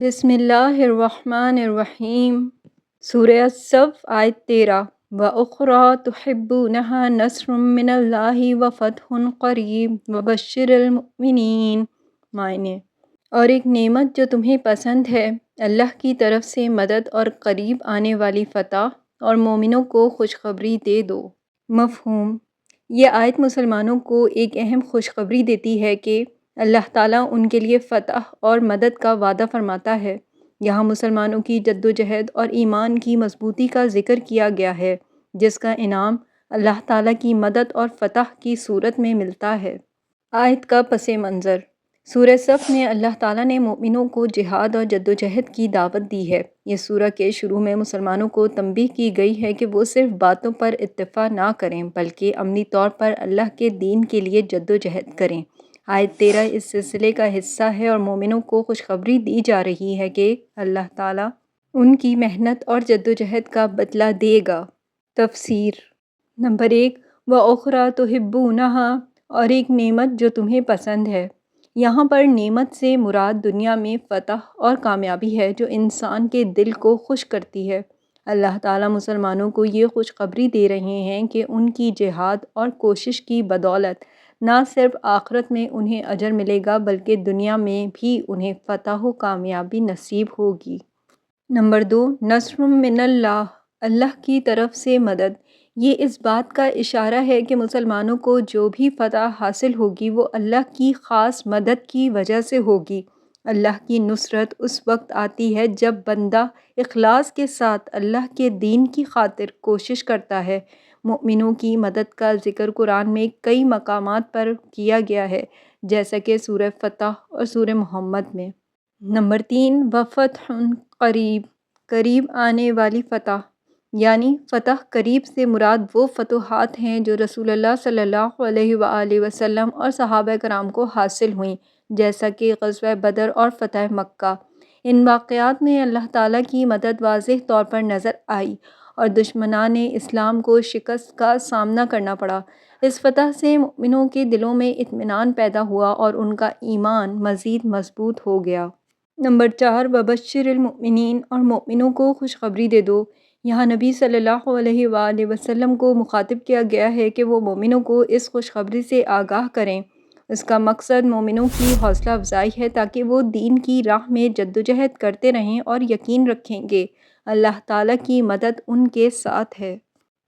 بسم اللہ الرحمن الرحیم۔ سورہ الصف آیت 13 وَأُخْرَىٰ تُحِبُّونَهَا نَصْرٌ مِّنَ اللَّهِ وَفَتْحٌ قَرِیبٌ وَبَشِّرِ الْمُؤْمِنِینَ۔ معنی: اور ایک نعمت جو تمہیں پسند ہے، اللہ کی طرف سے مدد اور قریب آنے والی فتح، اور مومنوں کو خوشخبری دے دو۔ مفہوم: یہ آیت مسلمانوں کو ایک اہم خوشخبری دیتی ہے کہ اللہ تعالیٰ ان کے لیے فتح اور مدد کا وعدہ فرماتا ہے۔ یہاں مسلمانوں کی جدوجہد اور ایمان کی مضبوطی کا ذکر کیا گیا ہے، جس کا انعام اللہ تعالیٰ کی مدد اور فتح کی صورت میں ملتا ہے۔ آیت کا پس منظر: سورہ صف میں اللہ تعالیٰ نے مومنوں کو جہاد اور جدوجہد کی دعوت دی ہے۔ اس سورہ کے شروع میں مسلمانوں کو تنبیہ کی گئی ہے کہ وہ صرف باتوں پر اکتفا نہ کریں بلکہ عملی طور پر اللہ کے دین کے لیے جدوجہد کریں۔ آیت 13 اس سلسلے کا حصہ ہے اور مومنوں کو خوشخبری دی جا رہی ہے کہ اللہ تعالیٰ ان کی محنت اور جدوجہد کا بدلہ دے گا۔ تفسیر: نمبر 1، وَأُخْرَىٰ تُحِبُّونَهَا، اور ایک نعمت جو تمہیں پسند ہے۔ یہاں پر نعمت سے مراد دنیا میں فتح اور کامیابی ہے جو انسان کے دل کو خوش کرتی ہے۔ اللہ تعالیٰ مسلمانوں کو یہ خوشخبری دے رہے ہیں کہ ان کی جہاد اور کوشش کی بدولت نہ صرف آخرت میں انہیں اجر ملے گا بلکہ دنیا میں بھی انہیں فتح و کامیابی نصیب ہوگی۔ نمبر 2، نصر من اللہ، اللہ کی طرف سے مدد۔ یہ اس بات کا اشارہ ہے کہ مسلمانوں کو جو بھی فتح حاصل ہوگی وہ اللہ کی خاص مدد کی وجہ سے ہوگی۔ اللہ کی نصرت اس وقت آتی ہے جب بندہ اخلاص کے ساتھ اللہ کے دین کی خاطر کوشش کرتا ہے۔ مومنوں کی مدد کا ذکر قرآن میں کئی مقامات پر کیا گیا ہے، جیسا کہ سورہ فتح اور سورہ محمد میں۔ نمبر 3، وَفَتْحٌ قَرِیب، قریب آنے والی فتح۔ یعنی فتح قریب سے مراد وہ فتوحات ہیں جو رسول اللہ صلی اللہ علیہ وآلہ وسلم اور صحابہ کرام کو حاصل ہوئیں، جیسا کہ غزوہ بدر اور فتح مکہ۔ ان واقعات میں اللہ تعالیٰ کی مدد واضح طور پر نظر آئی اور دشمنان اسلام کو شکست کا سامنا کرنا پڑا۔ اس فتح سے مومنوں کے دلوں میں اطمینان پیدا ہوا اور ان کا ایمان مزید مضبوط ہو گیا۔ نمبر 4، وبشر المؤمنین، اور مومنوں کو خوشخبری دے دو۔ یہاں نبی صلی اللہ علیہ وآلہ وسلم کو مخاطب کیا گیا ہے کہ وہ مومنوں کو اس خوشخبری سے آگاہ کریں۔ اس کا مقصد مومنوں کی حوصلہ افزائی ہے تاکہ وہ دین کی راہ میں جدوجہد کرتے رہیں اور یقین رکھیں کہ اللہ تعالیٰ کی مدد ان کے ساتھ ہے۔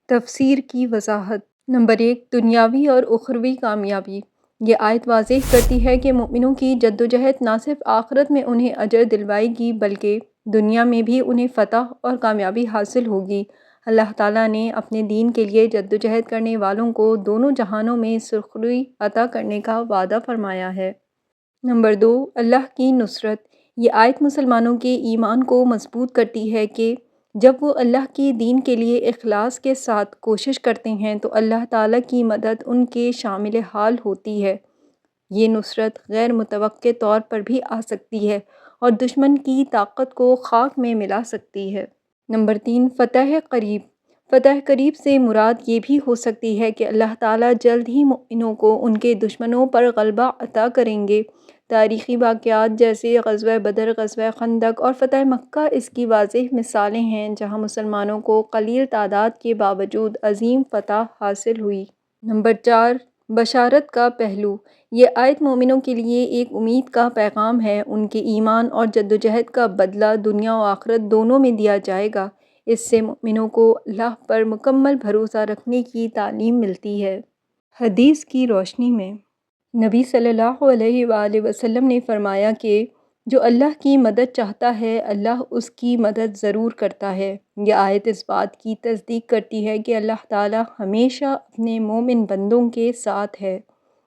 تفسیر کی وضاحت: نمبر 1، دنیاوی اور اخروی کامیابی۔ یہ آیت واضح کرتی ہے کہ مومنوں کی جدوجہد نہ صرف آخرت میں انہیں اجر دلوائے گی بلکہ دنیا میں بھی انہیں فتح اور کامیابی حاصل ہوگی۔ اللہ تعالیٰ نے اپنے دین کے لیے جدوجہد کرنے والوں کو دونوں جہانوں میں سرخروئی عطا کرنے کا وعدہ فرمایا ہے۔ نمبر 2، اللہ کی نصرت۔ یہ آیت مسلمانوں کے ایمان کو مضبوط کرتی ہے کہ جب وہ اللہ کے دین کے لیے اخلاص کے ساتھ کوشش کرتے ہیں تو اللہ تعالیٰ کی مدد ان کے شامل حال ہوتی ہے۔ یہ نصرت غیر متوقع طور پر بھی آ سکتی ہے اور دشمن کی طاقت کو خاک میں ملا سکتی ہے۔ نمبر 3، فتح قریب۔ فتح قریب سے مراد یہ بھی ہو سکتی ہے کہ اللہ تعالیٰ جلد ہی مومنوں کو ان کے دشمنوں پر غلبہ عطا کریں گے۔ تاریخی واقعات جیسے غزوہ بدر، غزوہ خندق اور فتح مکہ اس کی واضح مثالیں ہیں جہاں مسلمانوں کو قلیل تعداد کے باوجود عظیم فتح حاصل ہوئی۔ نمبر 4، بشارت کا پہلو۔ یہ آیت مومنوں کے لیے ایک امید کا پیغام ہے۔ ان کے ایمان اور جدوجہد کا بدلہ دنیا و آخرت دونوں میں دیا جائے گا۔ اس سے مومنوں کو اللہ پر مکمل بھروسہ رکھنے کی تعلیم ملتی ہے۔ حدیث کی روشنی میں نبی صلی اللہ علیہ وآلہ وسلم نے فرمایا کہ جو اللہ کی مدد چاہتا ہے اللہ اس کی مدد ضرور کرتا ہے۔ یہ آیت اس بات کی تصدیق کرتی ہے کہ اللہ تعالیٰ ہمیشہ اپنے مومن بندوں کے ساتھ ہے۔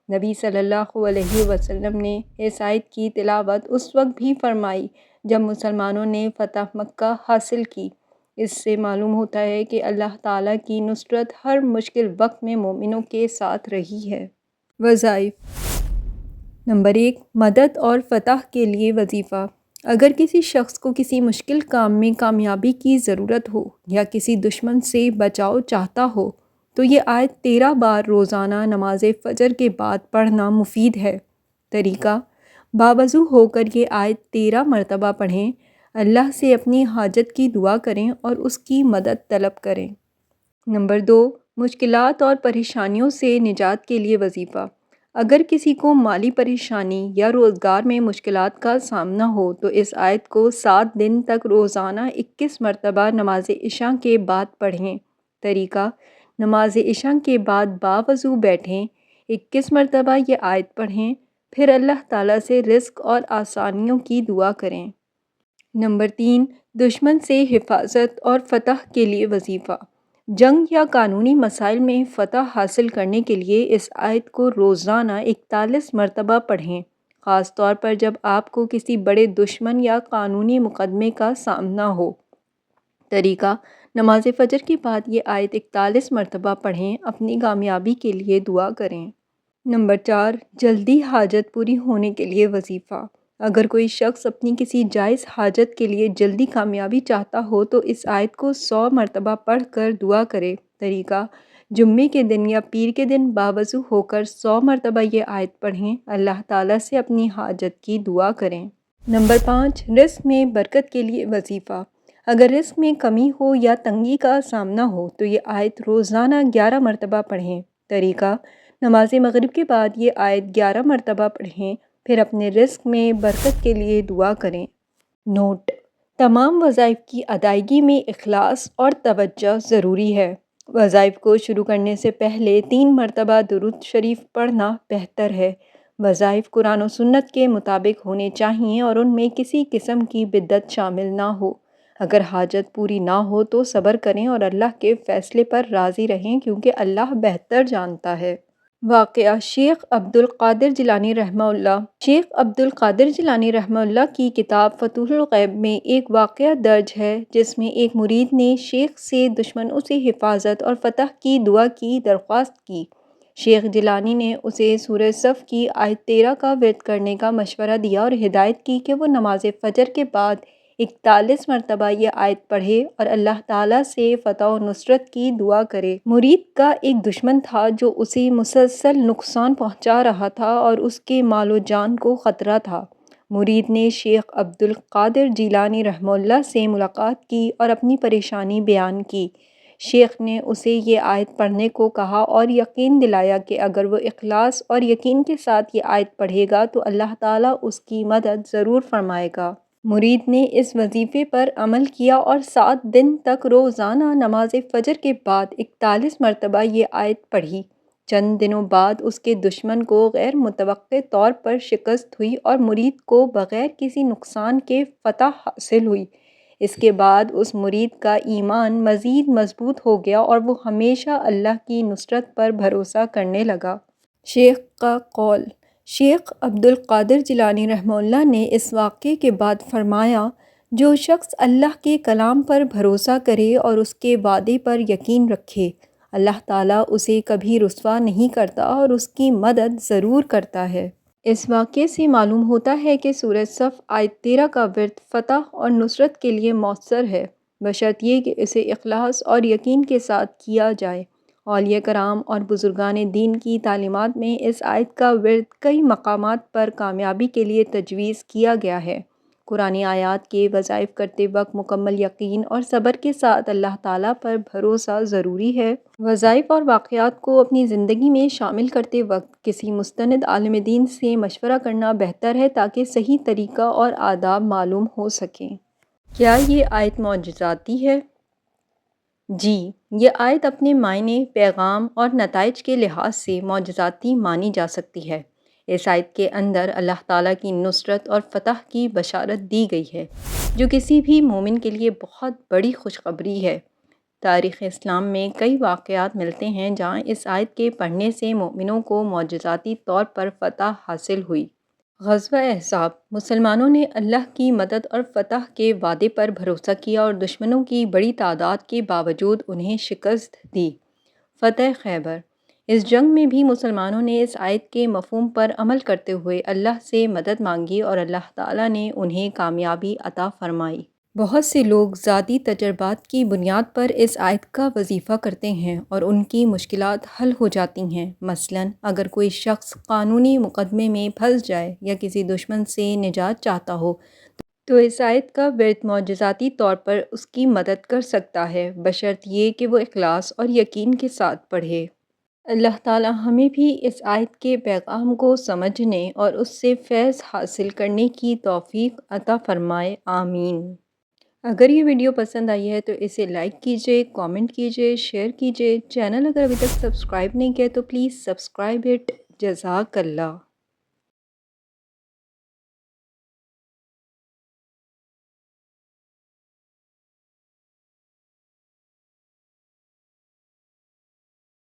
نبی صلی اللہ علیہ وسلم نے اس آیت کی تلاوت اس وقت بھی فرمائی جب مسلمانوں نے فتح مکہ حاصل کی۔ اس سے معلوم ہوتا ہے کہ اللہ تعالیٰ کی نصرت ہر مشکل وقت میں مومنوں کے ساتھ رہی ہے۔ وظائف: نمبر 1، مدد اور فتح کے لیے وظیفہ۔ اگر کسی شخص کو کسی مشکل کام میں کامیابی کی ضرورت ہو یا کسی دشمن سے بچاؤ چاہتا ہو تو یہ آیت 13 بار روزانہ نماز فجر کے بعد پڑھنا مفید ہے۔ طریقہ: باوضو ہو کر یہ آیت 13 مرتبہ پڑھیں، اللہ سے اپنی حاجت کی دعا کریں اور اس کی مدد طلب کریں۔ نمبر 2، مشکلات اور پریشانیوں سے نجات کے لیے وظیفہ۔ اگر کسی کو مالی پریشانی یا روزگار میں مشکلات کا سامنا ہو تو اس آیت کو 7 دن تک روزانہ 21 مرتبہ نماز عشاء کے بعد پڑھیں۔ طریقہ: نماز عشاء کے بعد باوضو بیٹھیں، 21 مرتبہ یہ آیت پڑھیں، پھر اللہ تعالیٰ سے رزق اور آسانیوں کی دعا کریں۔ نمبر 3، دشمن سے حفاظت اور فتح کے لیے وظیفہ۔ جنگ یا قانونی مسائل میں فتح حاصل کرنے کے لیے اس آیت کو روزانہ 41 مرتبہ پڑھیں، خاص طور پر جب آپ کو کسی بڑے دشمن یا قانونی مقدمے کا سامنا ہو۔ طریقہ: نماز فجر کے بعد یہ آیت 41 مرتبہ پڑھیں، اپنی کامیابی کے لیے دعا کریں۔ نمبر 4، جلدی حاجت پوری ہونے کے لیے وظیفہ۔ اگر کوئی شخص اپنی کسی جائز حاجت کے لیے جلدی کامیابی چاہتا ہو تو اس آیت کو 100 مرتبہ پڑھ کر دعا کرے۔ طریقہ: جمعے کے دن یا پیر کے دن باوضو ہو کر 100 مرتبہ یہ آیت پڑھیں، اللہ تعالیٰ سے اپنی حاجت کی دعا کریں۔ نمبر 5، رزق میں برکت کے لیے وظیفہ۔ اگر رزق میں کمی ہو یا تنگی کا سامنا ہو تو یہ آیت روزانہ 11 مرتبہ پڑھیں۔ طریقہ: نماز مغرب کے بعد یہ آیت 11 مرتبہ پڑھیں، پھر اپنے رزق میں برکت کے لیے دعا کریں۔ نوٹ: تمام وظائف کی ادائیگی میں اخلاص اور توجہ ضروری ہے۔ وظائف کو شروع کرنے سے پہلے 3 مرتبہ درود شریف پڑھنا بہتر ہے۔ وظائف قرآن و سنت کے مطابق ہونے چاہئیں اور ان میں کسی قسم کی بدعت شامل نہ ہو۔ اگر حاجت پوری نہ ہو تو صبر کریں اور اللہ کے فیصلے پر راضی رہیں کیونکہ اللہ بہتر جانتا ہے۔ واقعہ: شیخ عبد القادر جیلانی رحمہ اللہ۔ شیخ عبد القادر جیلانی رحمہ اللہ کی کتاب فتوح الغیب میں ایک واقعہ درج ہے جس میں ایک مرید نے شیخ سے دشمنوں سے حفاظت اور فتح کی دعا کی درخواست کی۔ شیخ جیلانی نے اسے سورہ صف کی آیت 13 کا ورد کرنے کا مشورہ دیا اور ہدایت کی کہ وہ نماز فجر کے بعد 41 مرتبہ یہ آیت پڑھے اور اللہ تعالیٰ سے فتح و نصرت کی دعا کرے۔ مرید کا ایک دشمن تھا جو اسے مسلسل نقصان پہنچا رہا تھا اور اس کے مال و جان کو خطرہ تھا۔ مرید نے شیخ عبد القادر جیلانی رحمہ اللہ سے ملاقات کی اور اپنی پریشانی بیان کی۔ شیخ نے اسے یہ آیت پڑھنے کو کہا اور یقین دلایا کہ اگر وہ اخلاص اور یقین کے ساتھ یہ آیت پڑھے گا تو اللہ تعالیٰ اس کی مدد ضرور فرمائے گا۔ مرید نے اس وظیفے پر عمل کیا اور 7 دن تک روزانہ نماز فجر کے بعد 41 مرتبہ یہ آیت پڑھی۔ چند دنوں بعد اس کے دشمن کو غیر متوقع طور پر شکست ہوئی اور مرید کو بغیر کسی نقصان کے فتح حاصل ہوئی۔ اس کے بعد اس مرید کا ایمان مزید مضبوط ہو گیا اور وہ ہمیشہ اللہ کی نصرت پر بھروسہ کرنے لگا۔ شیخ کا قول: شیخ عبد القادر جیلانی رحمہ اللہ نے اس واقعے کے بعد فرمایا، جو شخص اللہ کے کلام پر بھروسہ کرے اور اس کے وعدے پر یقین رکھے، اللہ تعالیٰ اسے کبھی رسوا نہیں کرتا اور اس کی مدد ضرور کرتا ہے۔ اس واقعے سے معلوم ہوتا ہے کہ سورہ صف آیت 13 کا ورد فتح اور نصرت کے لیے مؤثر ہے، بشرط یہ کہ اسے اخلاص اور یقین کے ساتھ کیا جائے۔ اولیاء کرام اور بزرگان دین کی تعلیمات میں اس آیت کا ورد کئی مقامات پر کامیابی کے لیے تجویز کیا گیا ہے۔ قرآنی آیات کے وظائف کرتے وقت مکمل یقین اور صبر کے ساتھ اللہ تعالیٰ پر بھروسہ ضروری ہے۔ وظائف اور واقعات کو اپنی زندگی میں شامل کرتے وقت کسی مستند عالم دین سے مشورہ کرنا بہتر ہے تاکہ صحیح طریقہ اور آداب معلوم ہو سکیں۔ کیا یہ آیت معجزاتی ہے؟ جی، یہ آیت اپنے معنی، پیغام اور نتائج کے لحاظ سے معجزاتی مانی جا سکتی ہے۔ اس آیت کے اندر اللہ تعالیٰ کی نصرت اور فتح کی بشارت دی گئی ہے، جو کسی بھی مومن کے لیے بہت بڑی خوشخبری ہے۔ تاریخ اسلام میں کئی واقعات ملتے ہیں جہاں اس آیت کے پڑھنے سے مومنوں کو معجزاتی طور پر فتح حاصل ہوئی۔ غزوہ احزاب: مسلمانوں نے اللہ کی مدد اور فتح کے وعدے پر بھروسہ کیا اور دشمنوں کی بڑی تعداد کے باوجود انہیں شکست دی۔ فتح خیبر: اس جنگ میں بھی مسلمانوں نے اس آیت کے مفہوم پر عمل کرتے ہوئے اللہ سے مدد مانگی اور اللہ تعالیٰ نے انہیں کامیابی عطا فرمائی۔ بہت سے لوگ ذاتی تجربات کی بنیاد پر اس آیت کا وظیفہ کرتے ہیں اور ان کی مشکلات حل ہو جاتی ہیں۔ مثلاً اگر کوئی شخص قانونی مقدمے میں پھنس جائے یا کسی دشمن سے نجات چاہتا ہو تو اس آیت کا ورد معجزاتی طور پر اس کی مدد کر سکتا ہے، بشرط یہ کہ وہ اخلاص اور یقین کے ساتھ پڑھے۔ اللہ تعالی ہمیں بھی اس آیت کے پیغام کو سمجھنے اور اس سے فیض حاصل کرنے کی توفیق عطا فرمائے، آمین۔ اگر یہ ویڈیو پسند آئی ہے تو اسے لائک کیجئے، کامنٹ کیجئے، شیئر کیجئے۔ چینل اگر ابھی تک سبسکرائب نہیں کیا تو پلیز سبسکرائب اٹ۔ جزاک اللہ۔